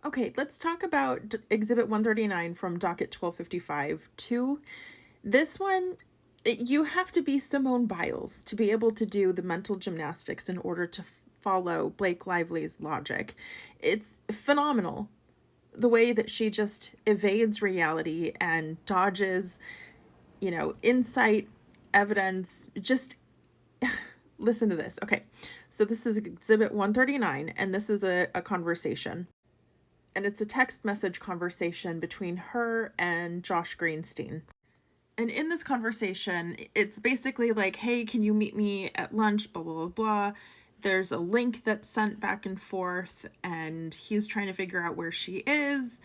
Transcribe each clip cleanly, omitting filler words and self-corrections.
Okay, let's talk about Exhibit 139 from docket 1255. This one, you have to be Simone Biles to be able to do the mental gymnastics in order to follow Blake Lively's logic. It's phenomenal the way that she just evades reality and dodges, insight, evidence. Just listen to this. Okay, so this is Exhibit 139, and this is a conversation. And it's a text message conversation between her and Josh Greenstein. And in this conversation, it's basically like, hey, can you meet me at lunch? Blah, blah, blah, blah. There's a link that's sent back and forth, and he's trying to figure out where she is.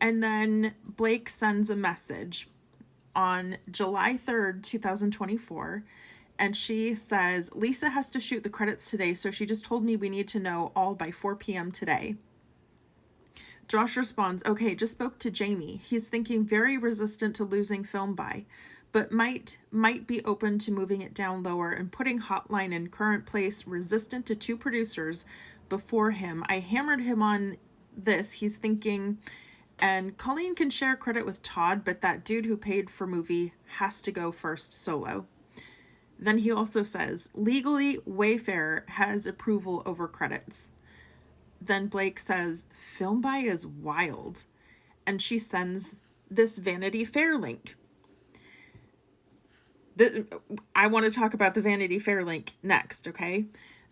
And then Blake sends a message on July 3rd, 2024. And she says, Lisa has to shoot the credits today, so she just told me we need to know all by 4 p.m. today. Josh responds, okay, just spoke to Jamie. He's thinking very resistant to losing film by, but might be open to moving it down lower and putting Hotline in current place, resistant to 2 producers before him. I hammered him on this. He's thinking, and Colleen can share credit with Todd, but that dude who paid for movie has to go first solo. Then he also says, legally, Wayfair has approval over credits. Then Blake says, film by is wild. And she sends this Vanity Fair link. I want to talk about the Vanity Fair link next, okay?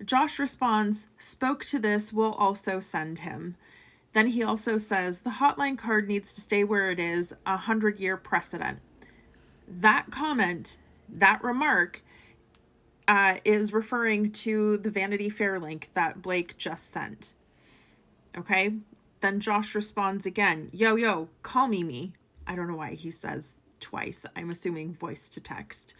Josh responds, spoke to this, we'll also send him. Then he also says, the hotline card needs to stay where it is, 100-year precedent. That comment, that remark, is referring to the Vanity Fair link that Blake just sent. Okay? Then Josh responds again, yo, call me. I don't know why he says twice. I'm assuming voice to text.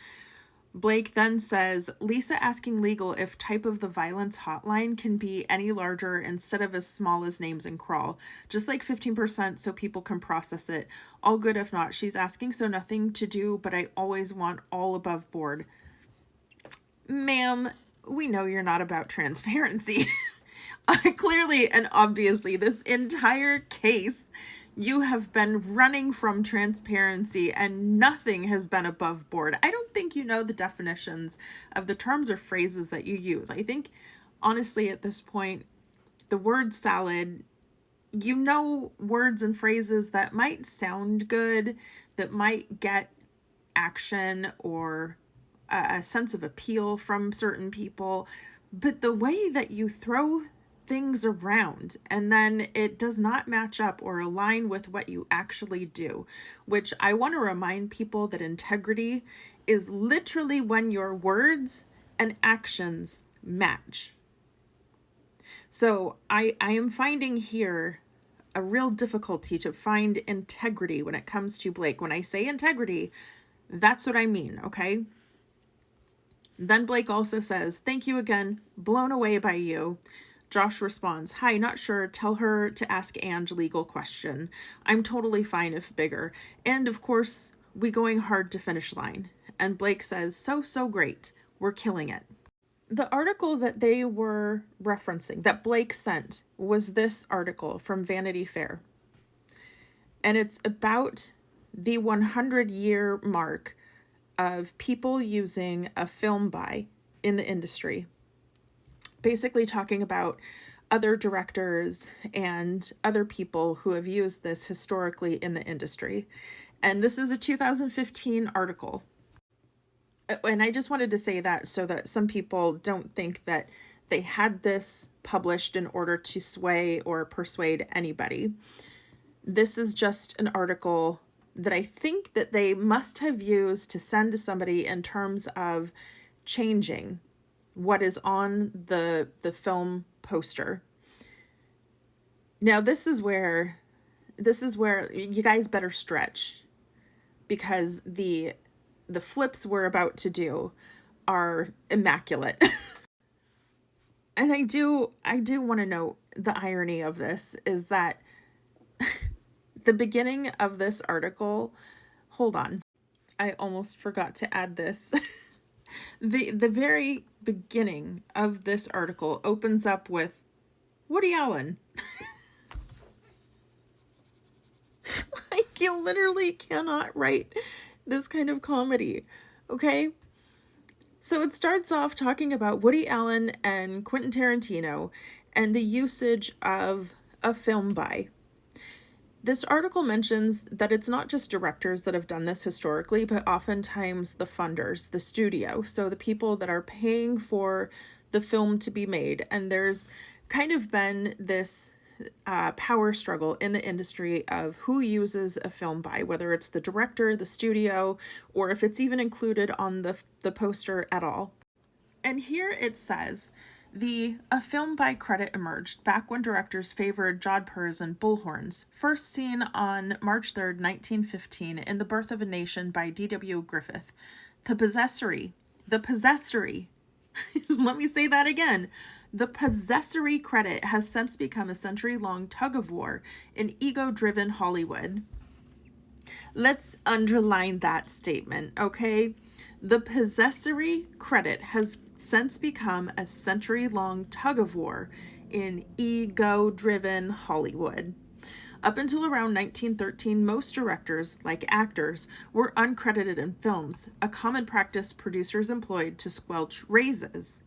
Blake then says, Lisa asking legal if type of the violence hotline can be any larger instead of as small as names and crawl. Just like 15% so people can process it. All good if not. She's asking so nothing to do, but I always want all above board. Ma'am, we know you're not about transparency. Clearly and obviously, this entire case, you have been running from transparency and nothing has been above board. I don't think you know the definitions of the terms or phrases that you use. I think, honestly, at this point, the word salad, you know words and phrases that might sound good, that might get action or a sense of appeal from certain people, but the way that you throw things around and then it does not match up or align with what you actually do, which I want to remind people that integrity is literally when your words and actions match. So I am finding here a real difficulty to find integrity when it comes to Blake. When I say integrity, that's what I mean, okay? Then Blake also says, thank you again, blown away by you. Josh responds, hi, not sure, tell her to ask Ange legal question. I'm totally fine if bigger. And of course, we going hard to finish line. And Blake says, so great, we're killing it. The article that they were referencing, that Blake sent, was this article from Vanity Fair. And it's about the 100-year mark of people using a film buy in the industry. Basically talking about other directors and other people who have used this historically in the industry. And this is a 2015 article. And I just wanted to say that so that some people don't think that they had this published in order to sway or persuade anybody. This is just an article that I think that they must have used to send to somebody in terms of changing what is on the film poster. Now this is where you guys better stretch, because the flips we're about to do are immaculate. And I do want to note the irony of this is that the beginning of this article, hold on, I almost forgot to add this. The very beginning of this article opens up with Woody Allen. You literally cannot write this kind of comedy, okay? So it starts off talking about Woody Allen and Quentin Tarantino and the usage of a film buy. This article mentions that it's not just directors that have done this historically, but oftentimes the funders, the studio, so the people that are paying for the film to be made. And there's kind of been this power struggle in the industry of who uses a film buy, whether it's the director, the studio, or if it's even included on the poster at all. And here it says, a film buy credit emerged back when directors favored jodhpurs and bullhorns, first seen on March 3rd, 1915 in The Birth of a Nation by D.W. Griffith. The possessory, let me say that again. The possessory credit has since become a century-long tug-of-war in ego-driven Hollywood. Let's underline that statement, okay? The possessory credit has since become a century-long tug-of-war in ego-driven Hollywood. Up until around 1913, most directors, like actors, were uncredited in films, a common practice producers employed to squelch raises.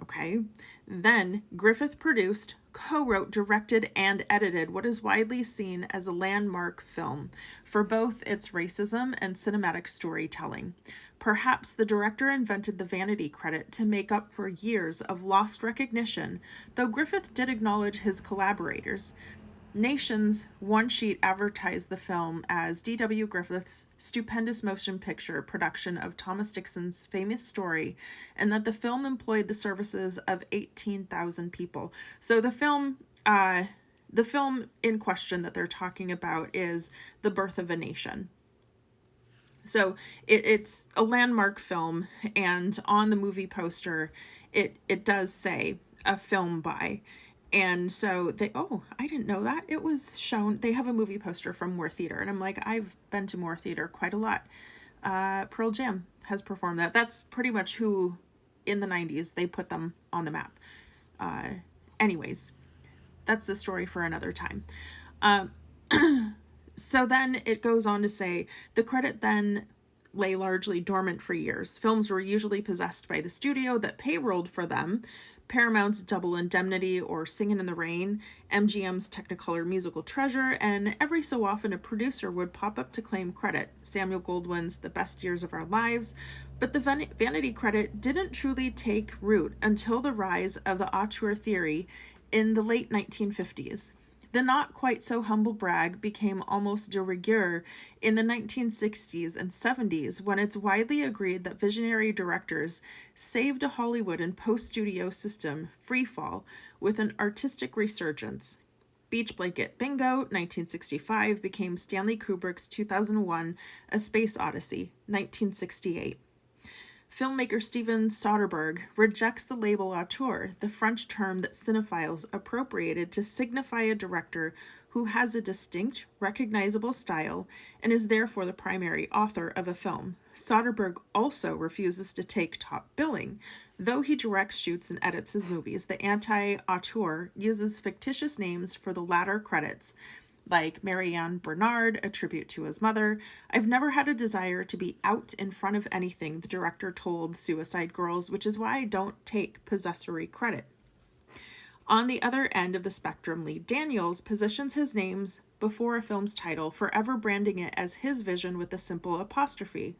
Okay. Then Griffith produced, co-wrote, directed, and edited what is widely seen as a landmark film for both its racism and cinematic storytelling. Perhaps the director invented the vanity credit to make up for years of lost recognition, though Griffith did acknowledge his collaborators. Nation's one sheet advertised the film as D.W. Griffith's stupendous motion picture production of Thomas Dixon's famous story, and that the film employed the services of 18,000 people. So the film in question that they're talking about is The Birth of a Nation. So it's a landmark film, and on the movie poster, it does say a film by. And so I didn't know that. It was shown, they have a movie poster from Moore Theater. And I'm like, I've been to Moore Theater quite a lot. Pearl Jam has performed that. That's pretty much who, in the 90s, they put them on the map. Anyways, that's the story for another time. So then it goes on to say, the credit then lay largely dormant for years. Films were usually possessed by the studio that payrolled for them. Paramount's Double Indemnity or Singin' in the Rain, MGM's Technicolor Musical Treasure, and every so often a producer would pop up to claim credit. Samuel Goldwyn's The Best Years of Our Lives, but the vanity credit didn't truly take root until the rise of the auteur theory in the late 1950s. The not quite so humble brag became almost de rigueur in the 1960s and 70s when it's widely agreed that visionary directors saved a Hollywood and post-studio system freefall with an artistic resurgence. Beach Blanket Bingo, 1965, became Stanley Kubrick's 2001 A Space Odyssey, 1968. Filmmaker Steven Soderbergh rejects the label auteur, the French term that cinephiles appropriated to signify a director who has a distinct, recognizable style and is therefore the primary author of a film. Soderbergh also refuses to take top billing. Though he directs, shoots, and edits his movies, the anti-auteur uses fictitious names for the latter credits, like Marianne Bernard, a tribute to his mother. I've never had a desire to be out in front of anything, the director told Suicide Girls, which is why I don't take possessory credit. On the other end of the spectrum, Lee Daniels positions his names before a film's title, forever branding it as his vision with a simple apostrophe.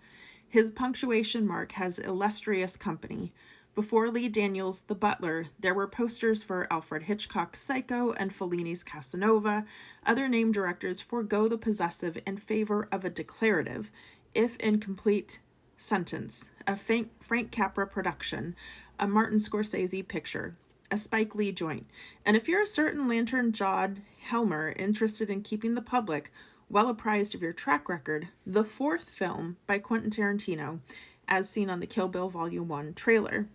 His punctuation mark has illustrious company. Before Lee Daniels' The Butler, there were posters for Alfred Hitchcock's Psycho and Fellini's Casanova. Other name directors forego the possessive in favor of a declarative, if incomplete, sentence. A Frank Capra production, a Martin Scorsese picture, a Spike Lee joint. And if you're a certain lantern-jawed Helmer interested in keeping the public well apprised of your track record, the fourth film by Quentin Tarantino, as seen on the Kill Bill Volume 1 trailer.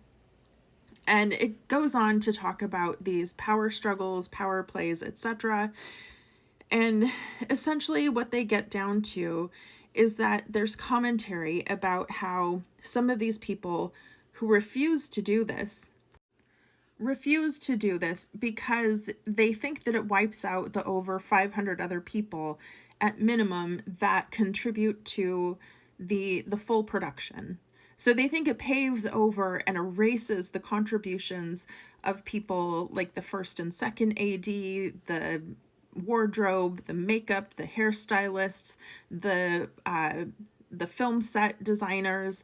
And it goes on to talk about these power struggles, power plays, etc. And essentially what they get down to is that there's commentary about how some of these people who refuse to do this because they think that it wipes out the over 500 other people at minimum that contribute to the full production. So they think it paves over and erases the contributions of people like the first and second AD, the wardrobe, the makeup, the hairstylists, the film set designers.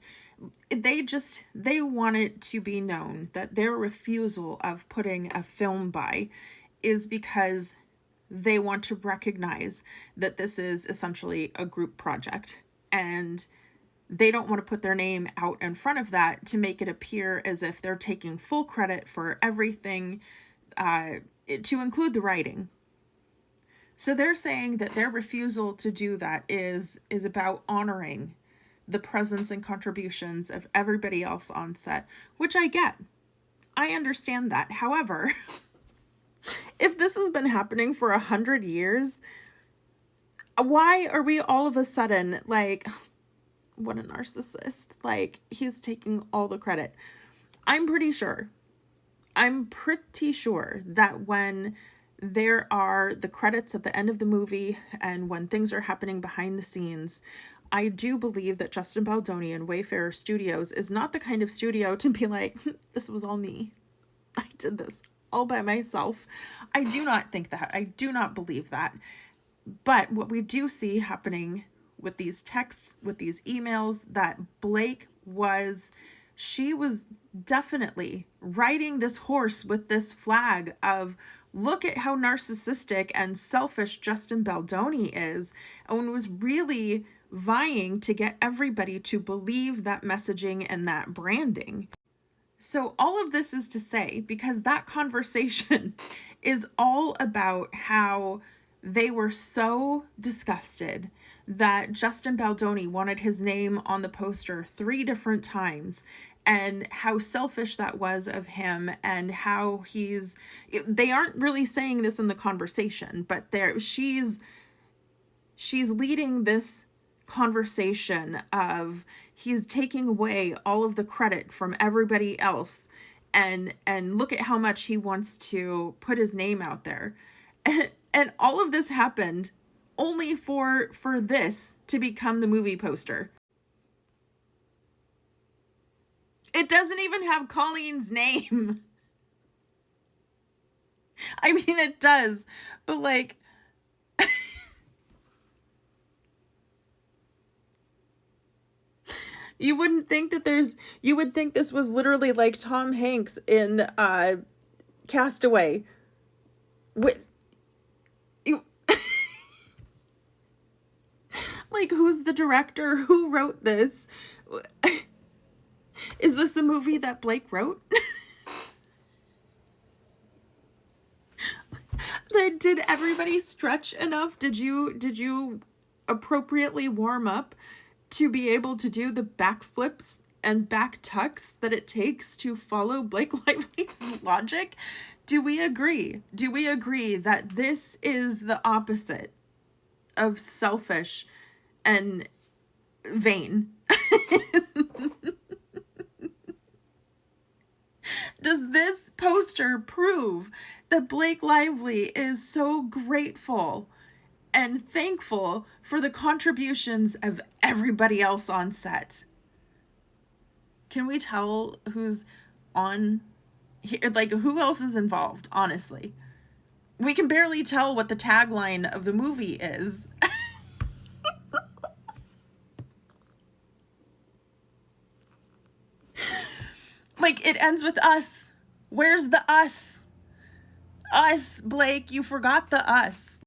They want it to be known that their refusal of putting a film by is because they want to recognize that this is essentially a group project, and they don't want to put their name out in front of that to make it appear as if they're taking full credit for everything, to include the writing. So they're saying that their refusal to do that is about honoring the presence and contributions of everybody else on set, which I get. I understand that. However, if this has been happening for 100 years, why are we all of a sudden like, what a narcissist? Like, he's taking all the credit. I'm pretty sure that when there are the credits at the end of the movie and when things are happening behind the scenes, I do believe that Justin Baldoni and Wayfarer Studios is not the kind of studio to be like, this was all me. I did this all by myself. I do not think that. I do not believe that. But what we do see happening with these texts, with these emails, that she was definitely riding this horse with this flag of, look at how narcissistic and selfish Justin Baldoni is, and was really vying to get everybody to believe that messaging and that branding. So all of this is to say, because that conversation is all about how they were so disgusted that Justin Baldoni wanted his name on the poster 3 different times, and how selfish that was of him, and how they aren't really saying this in the conversation, but she's leading this conversation of he's taking away all of the credit from everybody else, and look at how much he wants to put his name out there. And all of this happened only for this to become the movie poster. It doesn't even have Colleen's name. I mean, it does, but like, you would think this was literally like Tom Hanks in Castaway. Like, who's the director? Who wrote this? Is this a movie that Blake wrote? Did everybody stretch enough? Did you appropriately warm up to be able to do the backflips and back tucks that it takes to follow Blake Lively's logic? Do we agree? Do we agree that this is the opposite of selfish and vain? Does this poster prove that Blake Lively is so grateful and thankful for the contributions of everybody else on set? Can we tell who's on here? Like, who else is involved, honestly? We can barely tell what the tagline of the movie is. Like, it ends with us. Where's the us? Us, Blake, you forgot the us.